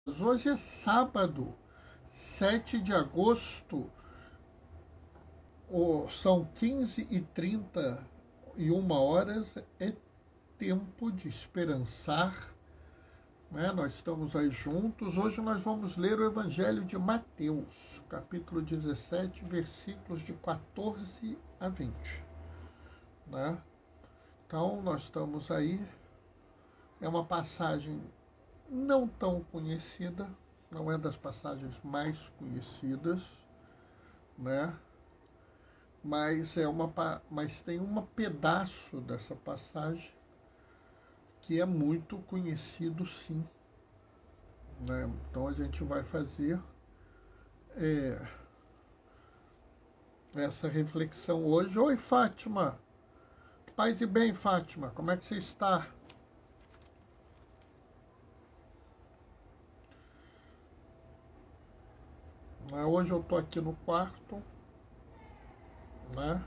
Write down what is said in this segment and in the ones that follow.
Hoje é sábado, 7 de agosto, são 15h31, é tempo de esperançar, né? Nós estamos aí juntos. Hoje nós vamos ler o Evangelho de Mateus, capítulo 17, versículos de 14 a 20, né? Então nós estamos aí, é uma passagem não tão conhecida, não é das passagens mais conhecidas, né? Mas tem um pedaço dessa passagem que é muito conhecido, sim, né? Então a gente vai fazer essa reflexão hoje. Oi, Fátima, paz e bem, Fátima, como é que você está? Hoje eu estou aqui no quarto, né?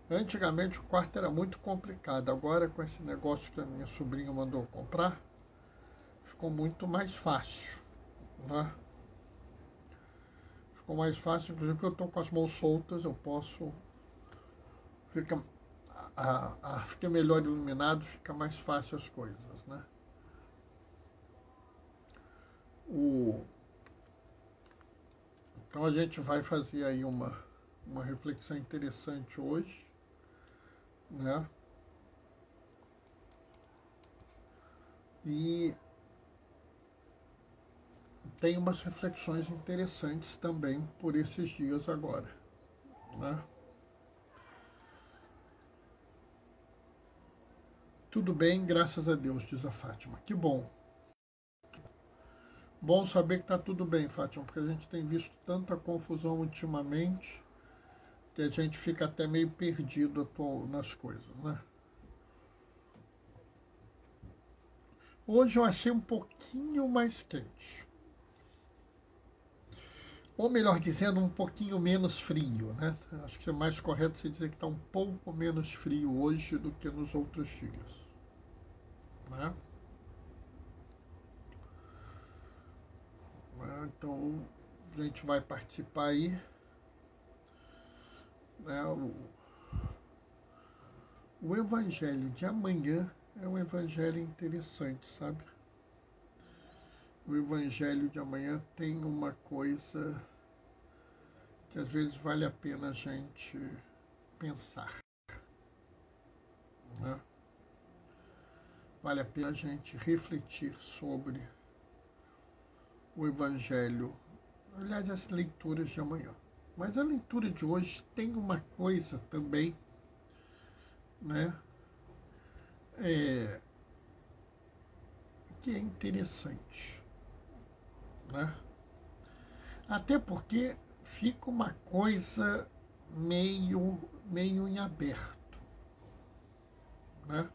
Antigamente o quarto era muito complicado, agora com esse negócio que a minha sobrinha mandou comprar, ficou muito mais fácil, né? Ficou mais fácil, inclusive porque eu estou com as mãos soltas, eu posso... Fica melhor iluminado, fica mais fácil as coisas, né? Então a gente vai fazer aí uma reflexão interessante hoje, né? E tem umas reflexões interessantes também por esses dias agora, né? Tudo bem, graças a Deus, diz a Fátima. Que bom. Bom saber que está tudo bem, Fátima, porque a gente tem visto tanta confusão ultimamente que a gente fica até meio perdido nas coisas, né? Hoje eu achei um pouquinho mais quente. Ou melhor dizendo, um pouquinho menos frio, né? Acho que é mais correto você dizer que está um pouco menos frio hoje do que nos outros dias, né? Então, a gente vai participar aí, né? O Evangelho de amanhã é um Evangelho interessante, sabe? O Evangelho de amanhã tem uma coisa que às vezes vale a pena a gente pensar, né? Vale a pena a gente refletir sobre o Evangelho, aliás, as leituras de amanhã. Mas a leitura de hoje tem uma coisa também, né, que é interessante, né? Até porque fica uma coisa meio em aberto, né?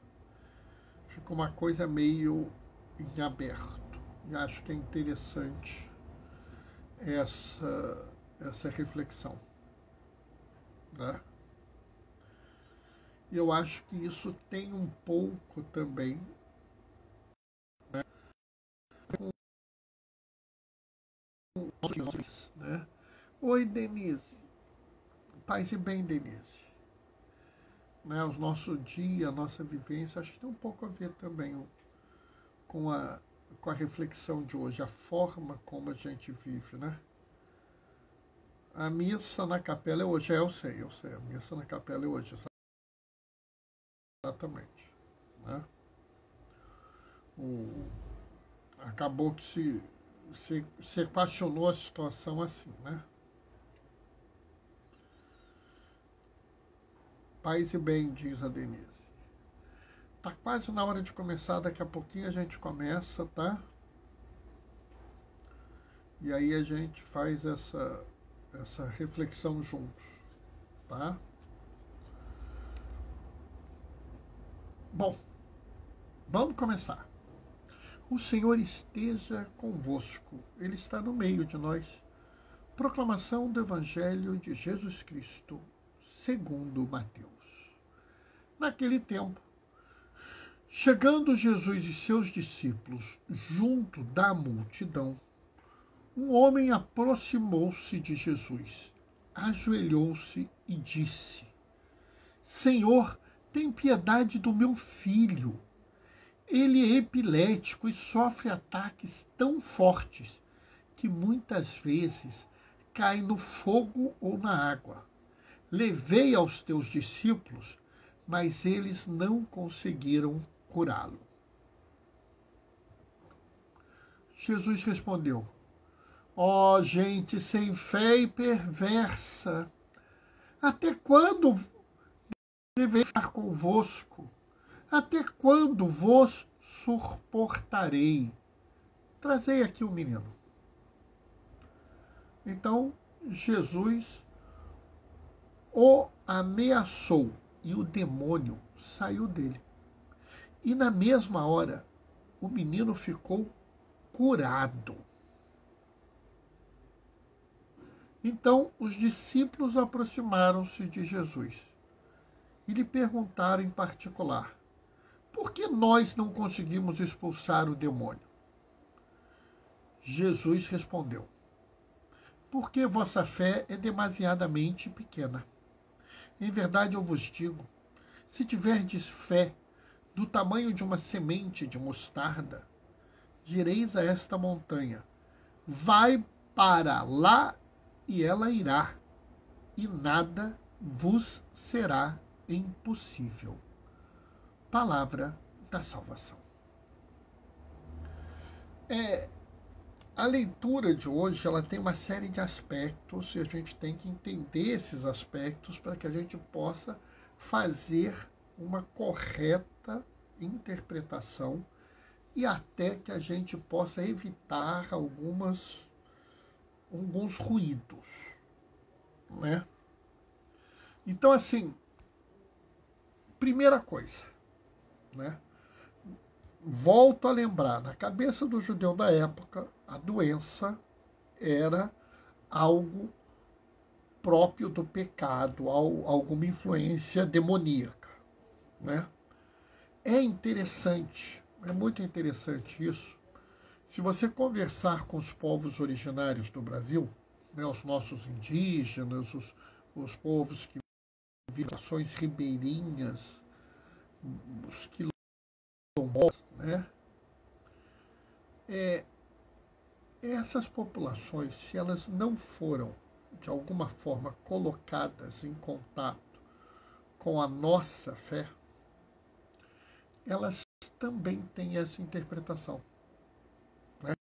Fica uma coisa meio em aberto. E acho que é interessante essa reflexão, né? Eu acho que isso tem um pouco também, né, né? Oi, Denise. Paz e bem, Denise. Né, o nosso dia, a nossa vivência, acho que tem um pouco a ver também com a reflexão de hoje, a forma como a gente vive, né? A missa na capela é hoje, eu sei, a missa na capela é hoje, exatamente, né? Acabou que se equacionou a situação assim, né? Paz e bem, diz a Denise. Tá quase na hora de começar, daqui a pouquinho a gente começa, tá? E aí a gente faz essa reflexão juntos, tá? Bom, vamos começar. O Senhor esteja convosco, Ele está no meio de nós. Proclamação do Evangelho de Jesus Cristo, segundo Mateus. Naquele tempo, Chegando Jesus e seus discípulos junto da multidão, um homem aproximou-se de Jesus, ajoelhou-se e disse: Senhor, tem piedade do meu filho. Ele é epilético e sofre ataques tão fortes que muitas vezes cai no fogo ou na água. Levei aos teus discípulos, mas eles não conseguiram curá-lo. Jesus respondeu: Ó gente sem fé e perversa, até quando deverei ficar convosco? Até quando vos suportarei? Trazei aqui o menino. Então Jesus o ameaçou e o demônio saiu dele. E na mesma hora, o menino ficou curado. Então os discípulos aproximaram-se de Jesus e lhe perguntaram em particular: por que nós não conseguimos expulsar o demônio? Jesus respondeu: porque vossa fé é demasiadamente pequena. Em verdade eu vos digo, se tiverdes fé do tamanho de uma semente de mostarda, direis a esta montanha: vai para lá, e ela irá, e nada vos será impossível. Palavra da salvação. A leitura de hoje ela tem uma série de aspectos e a gente tem que entender esses aspectos para que a gente possa fazer uma correta interpretação e até que a gente possa evitar alguns ruídos, né? Então, assim, primeira coisa, né? Volto a lembrar, na cabeça do judeu da época, a doença era algo próprio do pecado, alguma influência demoníaca, né? É interessante, é muito interessante isso. Se você conversar com os povos originários do Brasil, né, os nossos indígenas, os povos que vivem em ações ribeirinhas, os quilombolas, né? Essas populações, se elas não foram, de alguma forma, colocadas em contato com a nossa fé, elas também têm essa interpretação. Né?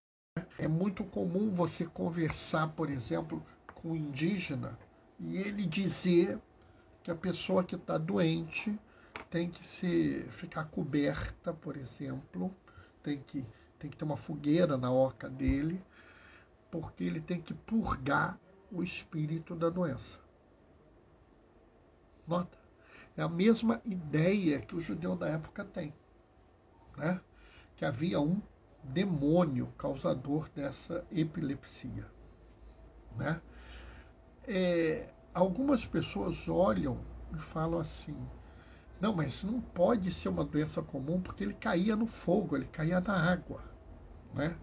É muito comum você conversar, por exemplo, com um indígena e ele dizer que a pessoa que está doente tem que ficar coberta, por exemplo, tem que ter uma fogueira na oca dele, porque ele tem que purgar o espírito da doença. Nota? É a mesma ideia que o judeu da época tem, né? Que havia um demônio causador dessa epilepsia, né? Algumas pessoas olham e falam assim: não, mas não pode ser uma doença comum porque ele caía no fogo, ele caía na água, né?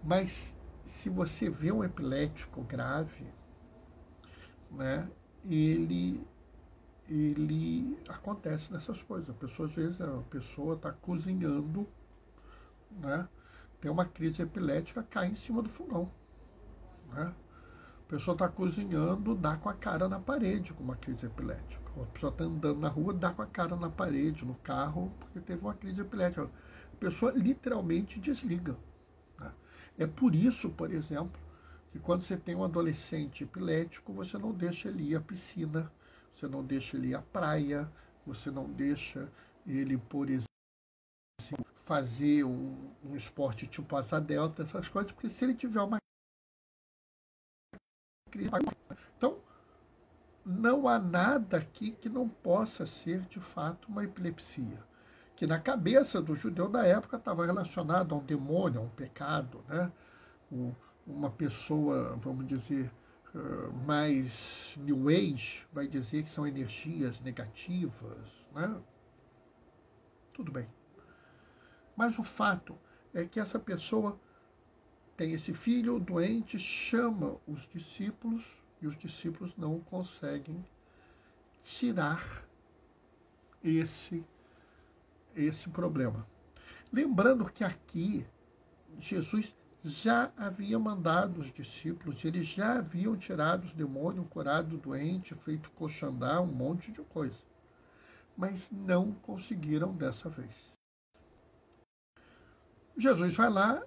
Mas se você vê um epilético grave, né, ele acontece nessas coisas. A pessoa, às vezes, a pessoa está cozinhando, né, tem uma crise epilética, cai em cima do fogão, né? A pessoa está cozinhando, dá com a cara na parede com uma crise epilética. A pessoa está andando na rua, dá com a cara na parede, no carro, porque teve uma crise epilética. A pessoa literalmente desliga. Né? É por isso, por exemplo, que quando você tem um adolescente epilético, você não deixa ele ir à piscina, você não deixa ele ir à praia, você não deixa ele, por exemplo, fazer um esporte tipo asa delta, essas coisas, porque se ele tiver uma crise... Então, não há nada aqui que não possa ser, de fato, uma epilepsia. Que na cabeça do judeu da época estava relacionado a um demônio, a um pecado, né? Uma pessoa, vamos dizer, mais New Age, vai dizer que são energias negativas, né? Tudo bem. Mas o fato é que essa pessoa tem esse filho doente, chama os discípulos e os discípulos não conseguem tirar esse problema. Lembrando que aqui Jesus já havia mandado os discípulos, eles já haviam tirado os demônios, curado o doente, feito coxa andar, um monte de coisa. Mas não conseguiram dessa vez. Jesus vai lá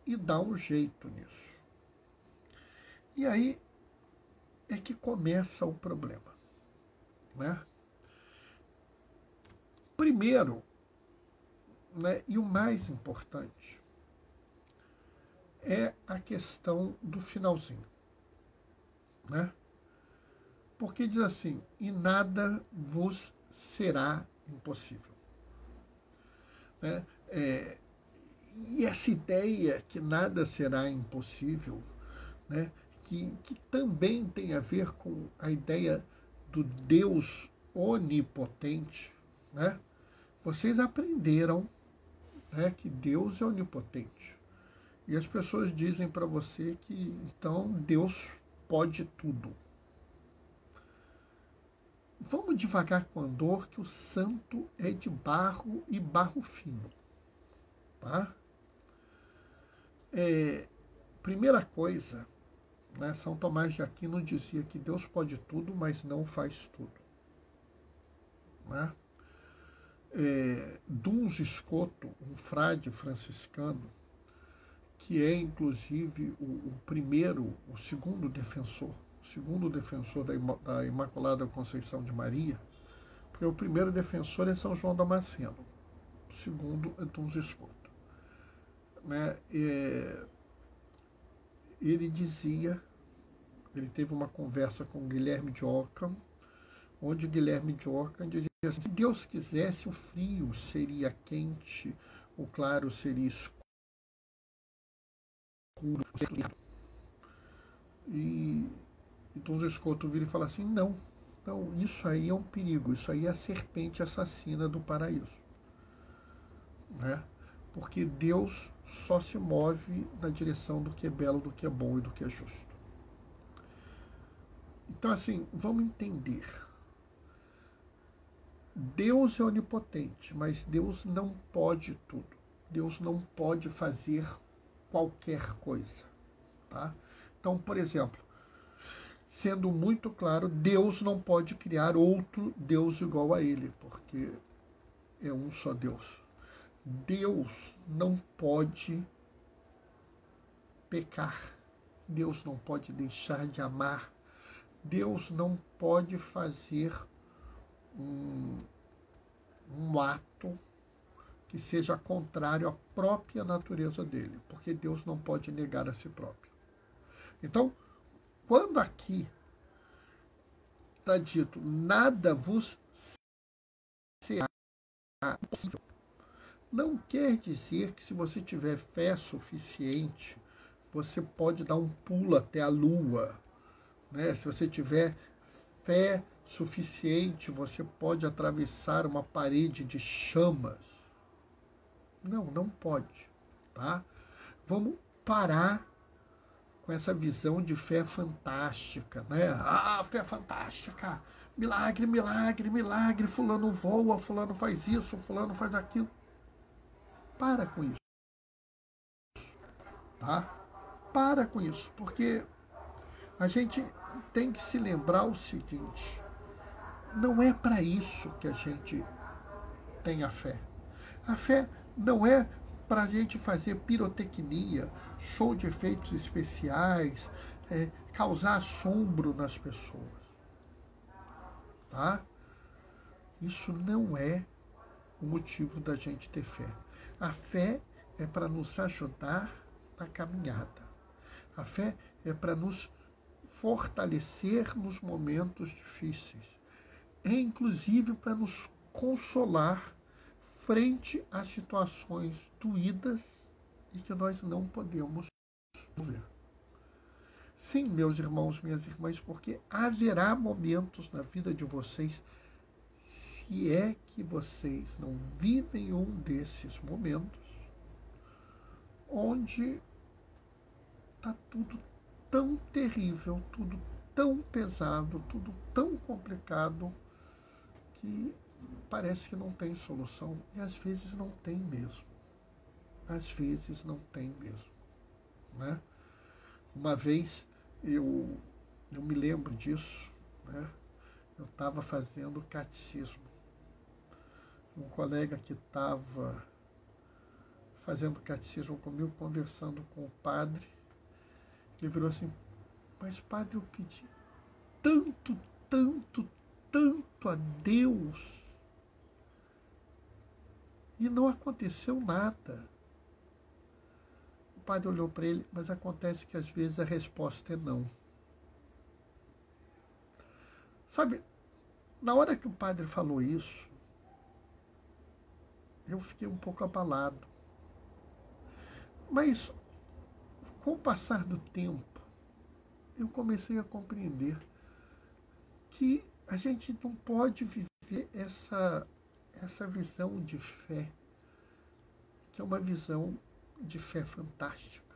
e dá um jeito nisso. E aí é que começa o problema, né? Primeiro, né, e o mais importante, é a questão do finalzinho, né? Porque diz assim, e nada vos será impossível, né? E essa ideia que nada será impossível, né, que também tem a ver com a ideia do Deus onipotente, né? Vocês aprenderam, né, que Deus é onipotente. E as pessoas dizem para você que, então, Deus pode tudo. Vamos devagar com a dor, que o santo é de barro e barro fino. Tá? Primeira coisa, né, São Tomás de Aquino dizia que Deus pode tudo, mas não faz tudo. Né? Duns Scoto, um frade franciscano, que é inclusive o segundo defensor da Imaculada Conceição de Maria, porque o primeiro defensor é São João Damasceno, o segundo é Duns Scoto. Né? Ele teve uma conversa com Guilherme de Ockham, onde Guilherme de Ockham dizia assim, se Deus quisesse, o frio seria quente, o claro seria escuro. E então o Scoto vira e fala assim, não, isso aí é um perigo, isso aí é a serpente assassina do paraíso. Né? Porque Deus só se move na direção do que é belo, do que é bom e do que é justo. Então, assim, vamos entender. Deus é onipotente, mas Deus não pode tudo. Deus não pode fazer qualquer coisa. Tá? Então, por exemplo, sendo muito claro, Deus não pode criar outro Deus igual a ele, porque é um só Deus. Deus não pode pecar. Deus não pode deixar de amar. Deus não pode fazer um ato que seja contrário à própria natureza dele, porque Deus não pode negar a si próprio. Então, quando aqui está dito, nada vos será impossível, não quer dizer que se você tiver fé suficiente, você pode dar um pulo até a lua. Né? Se você tiver fé suficiente, você pode atravessar uma parede de chamas. Não pode. Tá? Vamos parar com essa visão de fé fantástica. Né? Fé fantástica! Milagre, milagre, milagre! Fulano voa, fulano faz isso, fulano faz aquilo. Para com isso. Tá? Para com isso, porque a gente tem que se lembrar o seguinte, não é para isso que a gente tem a fé. A fé não é para a gente fazer pirotecnia, show de efeitos especiais, causar assombro nas pessoas. Tá? Isso não é o motivo da gente ter fé. A fé é para nos ajudar na caminhada. A fé é para nos fortalecer nos momentos difíceis. É inclusive para nos consolar frente a situações doídas e que nós não podemos ver. Sim, meus irmãos, minhas irmãs, porque haverá momentos na vida de vocês, se é que vocês não vivem um desses momentos, onde está tudo tão terrível, tudo tão pesado, tudo tão complicado, que parece que não tem solução. E às vezes não tem mesmo. Às vezes não tem mesmo. Né? Uma vez eu me lembro disso, né? Eu estava fazendo catecismo. Um colega que estava fazendo catecismo comigo, conversando com o padre, ele virou assim: mas padre, eu pedi tanto, tanto, tanto a Deus e não aconteceu nada. O padre olhou para ele: mas acontece que às vezes a resposta é não. Sabe, na hora que o padre falou isso, eu fiquei um pouco abalado. Mas, com o passar do tempo, eu comecei a compreender que a gente não pode viver essa visão de fé, que é uma visão de fé fantástica.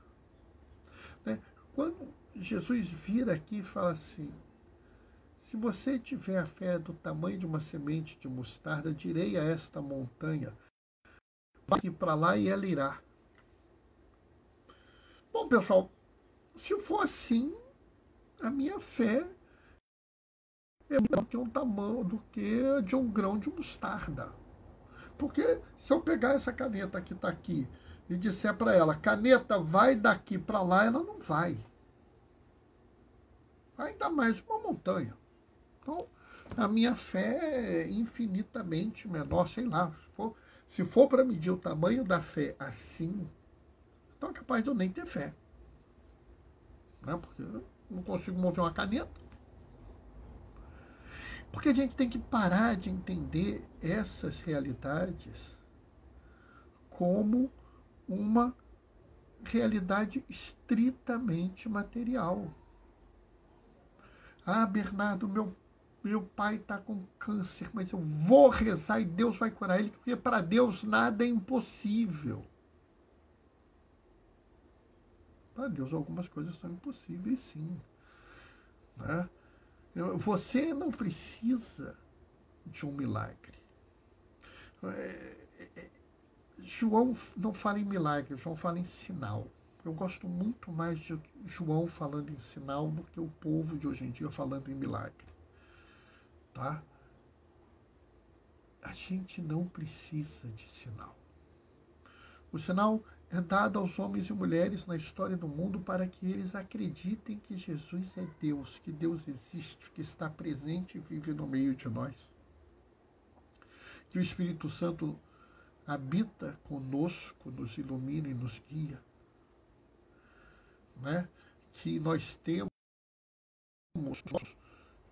Né? Quando Jesus vira aqui e fala assim: se você tiver a fé do tamanho de uma semente de mostarda, direi a esta montanha, vai aqui para lá e ela irá. Bom, pessoal, se for assim, a minha fé é maior que um tamanho do que de um grão de mostarda. Porque se eu pegar essa caneta que está aqui e disser para ela: caneta, vai daqui para lá, ela não vai. Ainda mais uma montanha. Então, a minha fé é infinitamente menor, sei lá. Se for para medir o tamanho da fé assim, então é capaz de eu nem ter fé. Né? Porque eu não consigo mover uma caneta. Porque a gente tem que parar de entender essas realidades como uma realidade estritamente material. Ah, Bernardo, meu pai está com câncer, mas eu vou rezar e Deus vai curar ele, porque para Deus nada é impossível. Para Deus algumas coisas são impossíveis, sim. Né? Você não precisa de um milagre. João não fala em milagre, João fala em sinal. Eu gosto muito mais de João falando em sinal do que o povo de hoje em dia falando em milagre. Tá? A gente não precisa de sinal. O sinal é dado aos homens e mulheres na história do mundo para que eles acreditem que Jesus é Deus, que Deus existe, que está presente e vive no meio de nós. Que o Espírito Santo habita conosco, nos ilumina e nos guia. Né? Que nós temos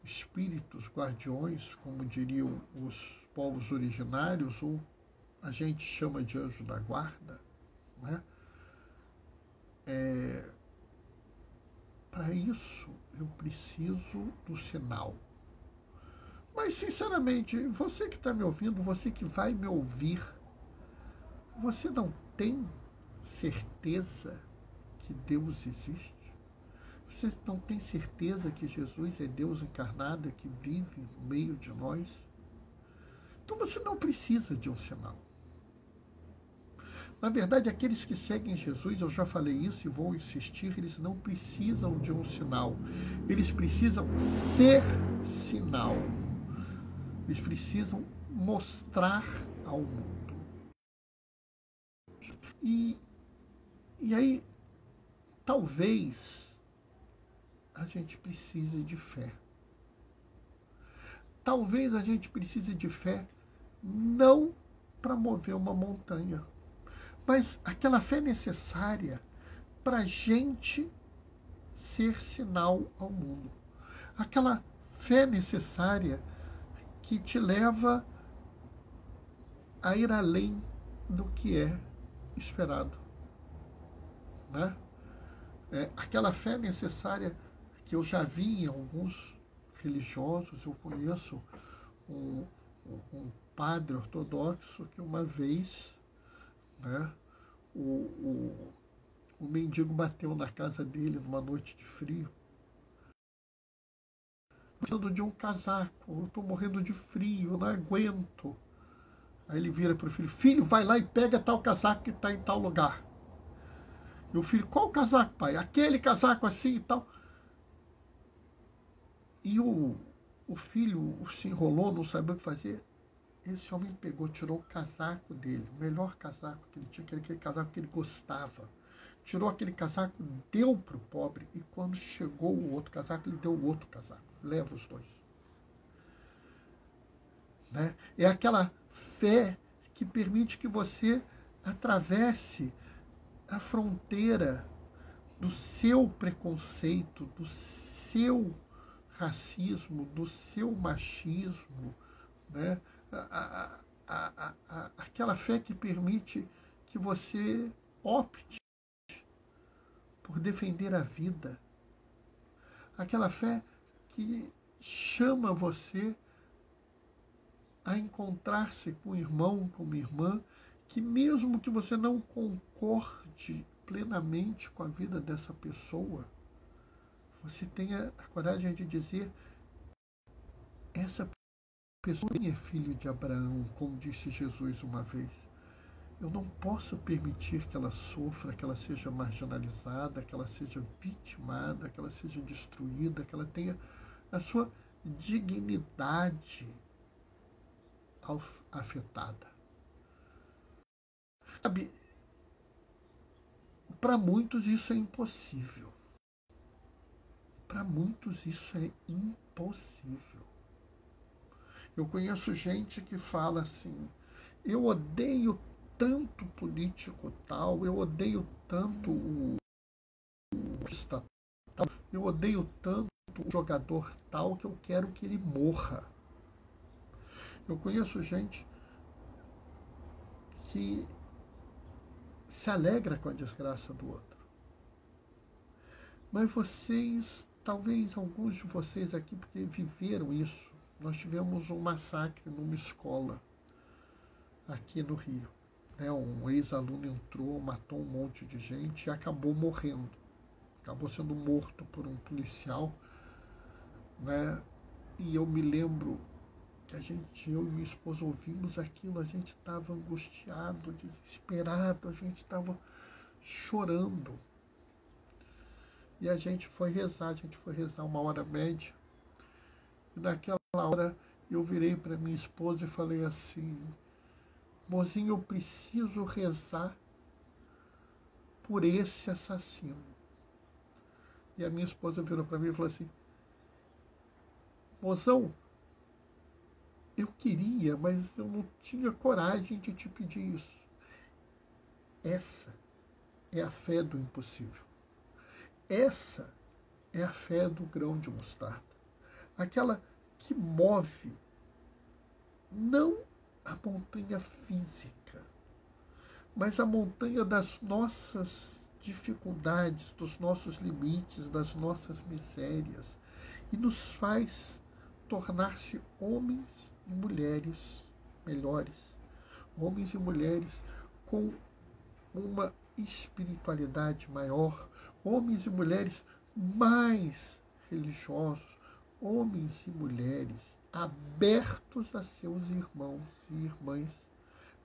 espíritos guardiões, como diriam os povos originários, ou a gente chama de anjo da guarda. Né? Para isso, eu preciso do sinal. Mas, sinceramente, você que está me ouvindo, você que vai me ouvir, você não tem certeza que Deus existe? Você não tem certeza que Jesus é Deus encarnado, que vive no meio de nós? Então você não precisa de um sinal. Na verdade, aqueles que seguem Jesus, eu já falei isso e vou insistir, eles não precisam de um sinal. Eles precisam ser sinal. Eles precisam mostrar ao mundo. E aí, talvez a gente precise de fé. Talvez a gente precise de fé não para mover uma montanha, mas aquela fé necessária para a gente ser sinal ao mundo. Aquela fé necessária que te leva a ir além do que é esperado. Né? Aquela fé necessária que eu já vi em alguns religiosos. Eu conheço um padre ortodoxo que uma vez, né, mendigo bateu na casa dele numa noite de frio. Precisando de um casaco, eu estou morrendo de frio, eu não aguento. Aí ele vira para o filho: filho, vai lá e pega tal casaco que está em tal lugar. E o filho: qual casaco, pai? Aquele casaco assim e tal. E o filho se enrolou, não sabia o que fazer. Esse homem pegou, tirou o casaco dele, o melhor casaco que ele tinha, aquele casaco que ele gostava. Tirou aquele casaco, deu para o pobre, e quando chegou o outro casaco, ele deu o outro casaco. Leva os dois. Né? É aquela fé que permite que você atravesse a fronteira do seu preconceito, do seu racismo, do seu machismo, né? Aquela fé que permite que você opte por defender a vida. Aquela fé que chama você a encontrar-se com um irmão, com uma irmã, que mesmo que você não concorde plenamente com a vida dessa pessoa, você tenha a coragem de dizer: essa pessoa é filho de Abraão, como disse Jesus uma vez. Eu não posso permitir que ela sofra, que ela seja marginalizada, que ela seja vitimada, que ela seja destruída, que ela tenha a sua dignidade afetada. Sabe, para muitos isso é impossível. Para muitos isso é impossível. Eu conheço gente que fala assim: eu odeio tanto político tal, eu odeio tanto o artista tal, eu odeio tanto o jogador tal que eu quero que ele morra. Eu conheço gente que se alegra com a desgraça do outro. Mas vocês, talvez alguns de vocês aqui, porque viveram isso, nós tivemos um massacre numa escola aqui no Rio. Um ex-aluno entrou, matou um monte de gente e acabou morrendo. Acabou sendo morto por um policial. Né? E eu me lembro que eu e minha esposa ouvimos aquilo, a gente estava angustiado, desesperado, a gente estava chorando. E a gente foi rezar, uma hora média. E naquela hora eu virei para minha esposa e falei assim: mozinho, eu preciso rezar por esse assassino. E a minha esposa virou para mim e falou assim: mozão, eu queria, mas eu não tinha coragem de te pedir isso. Essa é a fé do impossível. Essa é a fé do grão de mostarda. Aquela que move não a montanha física, mas a montanha das nossas dificuldades, dos nossos limites, das nossas misérias, e nos faz tornar-se homens e mulheres melhores, homens e mulheres com uma espiritualidade maior, homens e mulheres mais religiosos, homens e mulheres abertos a seus irmãos e irmãs,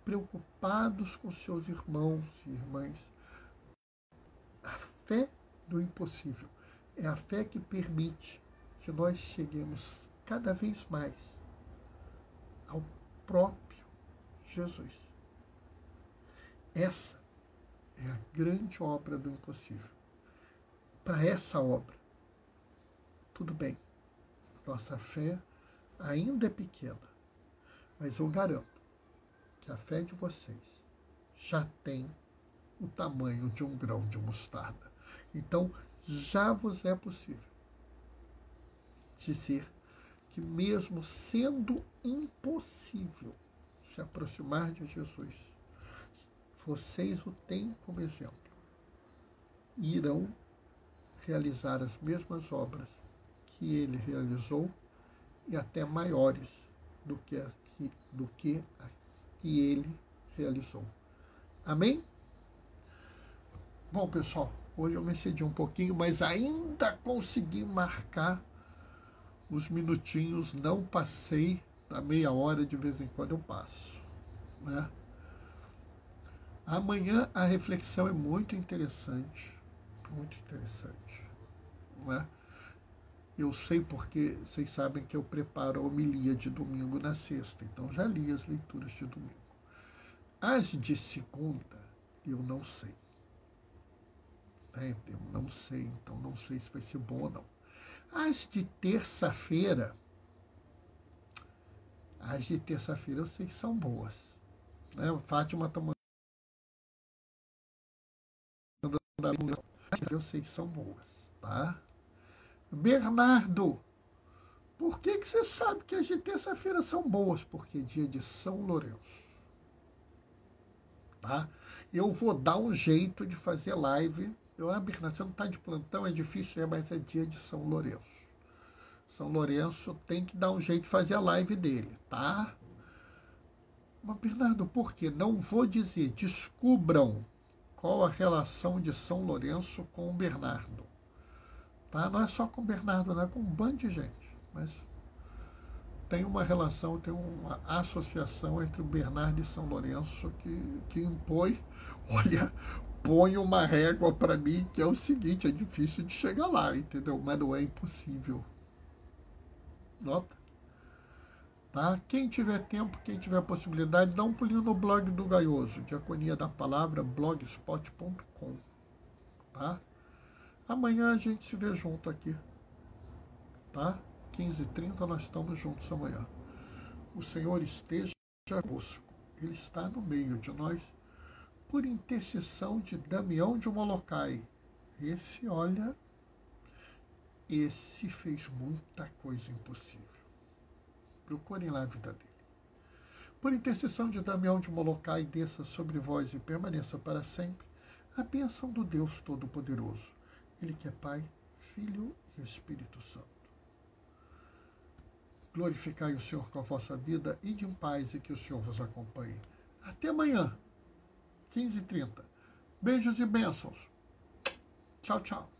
preocupados com seus irmãos e irmãs. A fé do impossível é a fé que permite que nós cheguemos cada vez mais ao próprio Jesus. Essa é a grande obra do impossível. Para essa obra, tudo bem, nossa fé ainda é pequena, mas eu garanto que a fé de vocês já tem o tamanho de um grão de mostarda. Então, já vos é possível dizer que, mesmo sendo impossível se aproximar de Jesus, vocês o têm como exemplo e irão realizar as mesmas obras que ele realizou, e até maiores do que as que ele realizou. Amém? Bom, pessoal, hoje eu me excedi um pouquinho, mas ainda consegui marcar os minutinhos, não passei da meia hora, de vez em quando eu passo, né? Amanhã a reflexão é muito interessante, não é? Eu sei porque vocês sabem que eu preparo a homilia de domingo na sexta, então já li as leituras de domingo. As de segunda, eu não sei. Eu não sei, então não sei se vai ser bom ou não. As de terça-feira eu sei que são boas. Né? Fátima está mandando, eu sei que são boas, tá? Bernardo, por que você sabe que as de terça-feira são boas? Porque é dia de São Lourenço, tá? Eu vou dar um jeito de fazer live. Bernardo, você não está de plantão, é difícil, mas é dia de São Lourenço. São Lourenço tem que dar um jeito de fazer a live dele, tá? Mas, Bernardo, por quê? Não vou dizer. Descubram qual a relação de São Lourenço com o Bernardo. Tá? Não é só com o Bernardo, não é com um bando de gente. Mas tem uma relação, tem uma associação entre o Bernardo e São Lourenço que impõe, olha, põe uma régua para mim, que é o seguinte, é difícil de chegar lá, entendeu? Mas não é impossível. Nota? Tá? Quem tiver tempo, quem tiver possibilidade, dá um pulinho no blog do Gaioso, Diaconia da Palavra, blogspot.com. Tá? Amanhã a gente se vê junto aqui. Tá? 15h30 nós estamos juntos amanhã. O Senhor esteja conosco. Ele está no meio de nós, por intercessão de Damião de Molokai. Esse fez muita coisa impossível. Procurem lá a vida dele. Por intercessão de Damião de Molokai, desça sobre vós e permaneça para sempre a bênção do Deus Todo-Poderoso. Ele que é Pai, Filho e Espírito Santo. Glorificai o Senhor com a vossa vida, ide em paz e que o Senhor vos acompanhe. Até amanhã, 15h30. Beijos e bênçãos. Tchau, tchau.